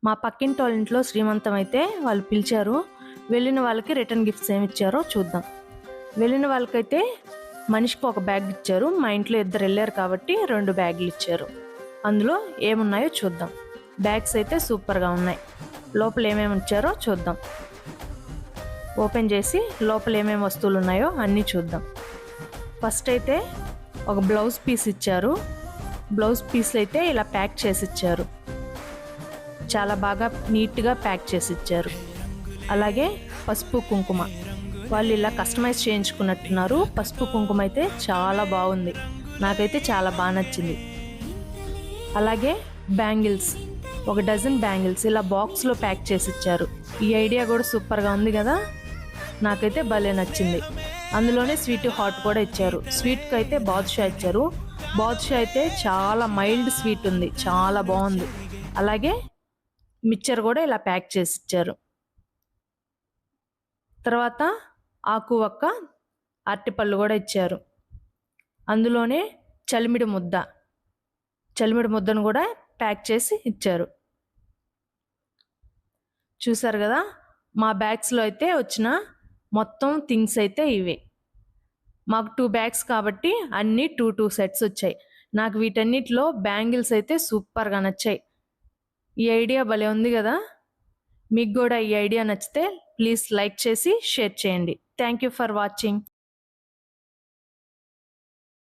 మా పక్కింటి వాళ్ళ ఇంట్లో శ్రీమంతం అయితే వాళ్ళు పిలిచారు. వెళ్ళిన వాళ్ళకి రిటర్న్ గిఫ్ట్స్ ఏమి ఇచ్చారో చూద్దాం. వెళ్ళిన వాళ్ళకైతే మనిషికి ఒక బ్యాగ్ ఇచ్చారు. మా ఇంట్లో ఇద్దరు వెళ్ళారు కాబట్టి 2 బ్యాగులు ఇచ్చారు. అందులో ఏమున్నాయో చూద్దాం. బ్యాగ్స్ అయితే సూపర్గా ఉన్నాయి. లోపల ఏమేమి ఇచ్చారో చూద్దాం. ఓపెన్ చేసి లోపల ఏమేమి వస్తువులు ఉన్నాయో అన్నీ చూద్దాం. ఫస్ట్ అయితే ఒక బ్లౌజ్ పీస్ ఇచ్చారు. బ్లౌజ్ పీస్ అయితే ఇలా ప్యాక్ చేసి ఇచ్చారు. చాలా బాగా నీట్గా ప్యాక్ చేసి ఇచ్చారు. అలాగే పసుపు కుంకుమ వాళ్ళు ఇలా కస్టమైజ్ చేయించుకున్నట్టున్నారు. పసుపు కుంకుమ అయితే చాలా బాగుంది. నాకైతే చాలా బాగా నచ్చింది. అలాగే బ్యాంగిల్స్, ఒక డజన్ బ్యాంగిల్స్ ఇలా బాక్స్లో ప్యాక్ చేసి ఇచ్చారు. ఈ ఐడియా కూడా సూపర్గా ఉంది కదా, నాకైతే భలే నచ్చింది. అందులోనే స్వీట్ హాట్ కూడా ఇచ్చారు. స్వీట్కి అయితే బాదుషా ఇచ్చారు. బాదుషా అయితే చాలా మైల్డ్ స్వీట్ ఉంది, చాలా బాగుంది. అలాగే మిక్చర్ కూడా ఇలా ప్యాక్ చేసి ఇచ్చారు. తర్వాత ఆకు ఒక్క అరటిపళ్ళు కూడా ఇచ్చారు. అందులోనే చలిమిడి ముద్దను కూడా ప్యాక్ చేసి ఇచ్చారు. చూసారు కదా, మా బ్యాగ్స్లో అయితే వచ్చిన మొత్తం థింగ్స్ అయితే ఇవే. మాకు 2 బ్యాగ్స్ కాబట్టి అన్నీ 2 సెట్స్ వచ్చాయి. నాకు వీటన్నిటిలో బ్యాంగిల్స్ అయితే సూపర్గా నచ్చాయి. ఈ ఐడియా భలే ఉంది కదా. మీకు కూడా ఈ ఐడియా నచ్చితే ప్లీజ్ లైక్ చేసి షేర్ చేయండి. Thank you for watching.